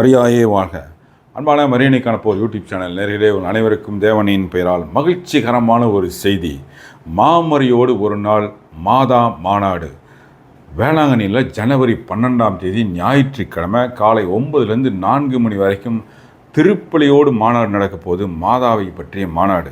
மரியாயே வாழ்க. அன்பான மரியணை காணப்போர் யூடியூப் சேனல் நேர்களே அனைவருக்கும் தேவனின் பெயரால் மகிழ்ச்சிகரமான ஒரு செய்தி. மாமரியோடு ஒரு நாள் மாதா மாநாடு வேளாங்கண்ணியில் ஜனவரி 12 ஞாயிற்றுக்கிழமை காலை 9 to 4 மணி வரைக்கும் திருப்பலியோடு மாநாடு நடக்க போது. மாதாவை பற்றிய மாநாடு.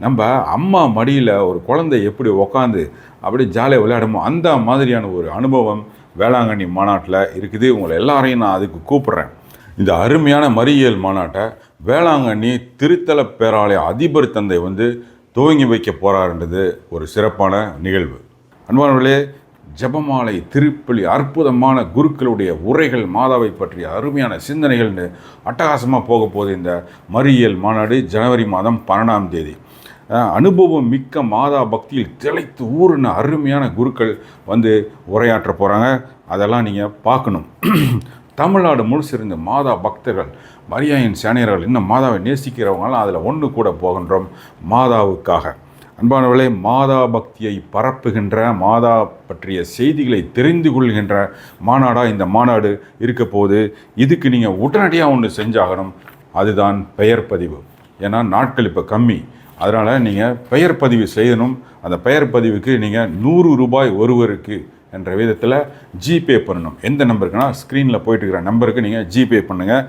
நம்ம அம்மா மடியில் ஒரு குழந்தை எப்படி உக்காந்து அப்படியே ஜாலியாக விளையாடுமோ அந்த மாதிரியான ஒரு அனுபவம் வேளாங்கண்ணி மாநாட்டில் இருக்குது. உங்களை எல்லாரையும் நான் அதுக்கு கூப்பிட்றேன். இந்த அருமையான மரியியல் மாநாட்டை வேளாங்கண்ணி திருத்தல பேராலய அதிபர் தந்தை துவங்கி வைக்க போகிறாருன்றது ஒரு சிறப்பான நிகழ்வு. அன்பானவர்களே, ஜபமாலை, திருப்பலி, அற்புதமான குருக்களுடைய உரைகள், மாதாவை பற்றிய அருமையான சிந்தனைகள்னு அட்டகாசமாக போக போகுது இந்த மரியியல் மாநாடு. ஜனவரி 12 அனுபவம் மிக்க மாதா பக்தியில் திளைத்து ஊறுன அருமையான குருக்கள் உரையாற்ற போகிறாங்க. அதெல்லாம் நீங்கள் பார்க்கணும். தமிழ்நாடு முழுசு இருந்த மாதா பக்தர்கள், மரியாயின் சேனையர்கள், இன்னும் மாதாவை நேசிக்கிறவங்களாம் அதில் ஒன்று கூட போகின்றோம் மாதாவுக்காக. அன்பானவர்களே, மாதா பக்தியை பரப்புகின்ற, மாதா பற்றிய செய்திகளை தெரிந்து கொள்கின்ற மாநாடாக இந்த மாநாடு இருக்க போது. இதுக்கு நீங்கள் உடனடியாக ஒன்று செஞ்சாகணும். அதுதான் பெயர் பதிவு. ஏன்னா நாட்கள் இப்போ கம்மி. அதனால் நீங்கள் பெயர் பதிவு செய்யணும். அந்த பெயர் பதிவுக்கு நீங்கள் 100 ரூபாய் ஒருவருக்கு என்ற விதத்தில் ஜிபே பண்ணணும். எந்த நம்பருக்குன்னா ஸ்க்ரீனில் போயிட்டு இருக்கிற நம்பருக்கு நீங்கள் ஜிபே பண்ணுங்கள்.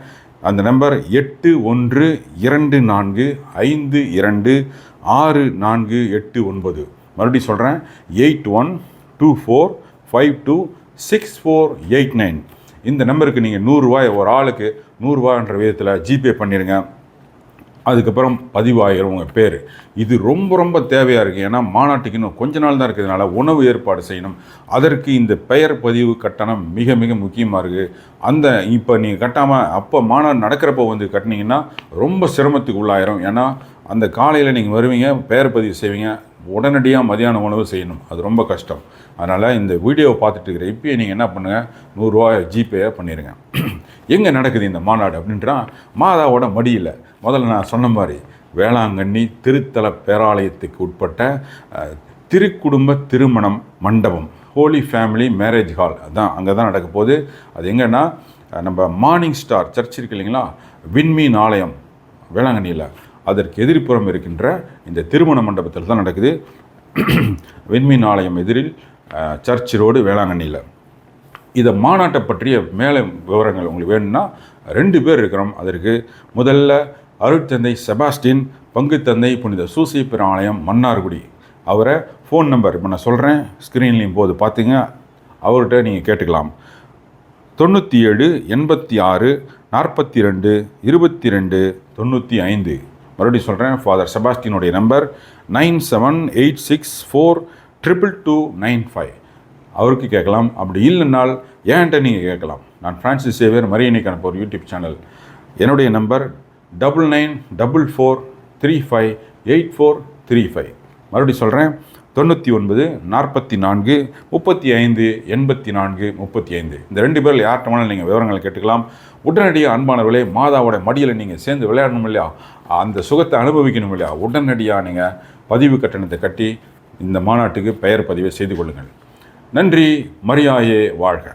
அந்த நம்பர் 8121526489. மறுபடியும் சொல்கிறேன், 8124526489. இந்த நம்பருக்கு நீங்கள் 100 ரூபாய், ஒரு ஆளுக்கு 100 ரூபாய்ன்ற விதத்தில் ஜிபே பண்ணிடுங்க. அதுக்கப்புறம் பதிவாயிரும் உங்கள் பேர். இது ரொம்ப ரொம்ப தேவையாக இருக்குது. ஏன்னா மாநாட்டுக்கு இன்னும் கொஞ்ச நாள் தான் இருக்கிறதுனால உணவு ஏற்பாடு செய்யணும். அதற்கு இந்த பெயர் பதிவு கட்டணம் மிக மிக முக்கியமாக இருக்குது. இப்போ நீங்கள் கட்டாமல் அப்போ மாநாடு நடக்கிறப்போ கட்டினீங்கன்னா ரொம்ப சிரமத்துக்கு உள்ளாயிரும். ஏன்னா அந்த காலையில் நீங்கள் வருவீங்க, பெயர் பதிவு செய்வீங்க, உடனடியாக மதியான உணவு செய்யணும். அது ரொம்ப கஷ்டம். அதனால் இந்த வீடியோவை பார்த்துட்டு இருக்கிற இப்போயே நீங்கள் என்ன பண்ணுங்கள், 100 ரூபாய் ஜிபே பண்ணிடுங்க. எங்கே நடக்குது இந்த மாநாடு அப்படின்றா, மாதாவோட மடியில். முதல்ல நான் சொன்ன மாதிரி வேளாங்கண்ணி திருத்தல பேராலயத்துக்கு உட்பட்ட திருக்குடும்ப திருமணம் மண்டபம், ஹோலி ஃபேமிலி மேரேஜ் ஹால், அதான் அங்கே தான் நடக்க போகுது. அது எங்கன்னா நம்ம மார்னிங் ஸ்டார் சர்ச் இருக்கு இல்லைங்களா, விண்மீன் ஆலயம் வேளாங்கண்ணியில், அதற்கு எதிர்ப்புறம் இருக்கின்ற இந்த திருமண மண்டபத்தில் தான் நடக்குது. விண்மீன் ஆலயம் எதிரில் சர்ச் ரோடு வேளாங்கண்ணியில். இதை மாநாட்டை பற்றிய மேலே விவரங்கள் உங்களுக்கு வேணும்னா 2 பேர் இருக்கிறோம். அதற்கு முதல்ல அருட்தந்தை செபாஸ்டின், பங்கு தந்தை புனித சூசையப்பர் ஆலயம் மன்னார்குடி. அவரை ஃபோன் நம்பர் இப்போ நான் சொல்கிறேன், ஸ்க்ரீன்லேயும் போது பார்த்துங்க, அவர்கிட்ட நீங்கள் கேட்டுக்கலாம். 97 86 42 22 95. மறுபடியும் சொல்கிறேன், ஃபாதர் செபாஸ்டினுடைய நம்பர் 9786422295. அவருக்கு கேட்கலாம். அப்படி இல்லைன்னால் ஏன்ட்ட நீங்கள் கேட்கலாம். நான் ஃப்ரான்சிஸ் சேவியர், மரியணை காணப்போர் யூடியூப் சேனல். என்னுடைய நம்பர் 9944358435. மறுபடியும் சொல்கிறேன், 99 44 35 84 35. இந்த 2 பேரில் யார்கிட்ட வேணாலும் நீங்கள் விவரங்களை கேட்டுக்கலாம். உடனடியாக அன்பானவர்களே, மாதாவோட மடியில் நீங்கள் சேர்ந்து விளையாடணும் இல்லையா, அந்த சுகத்தை அனுபவிக்கணும் இல்லையா, உடனடியாக நீங்கள் பதிவு கட்டணத்தை கட்டி இந்த மாநாட்டுக்கு பெயர் பதிவை செய்து கொள்ளுங்கள். நன்றி. மரியாயே வாழ்க.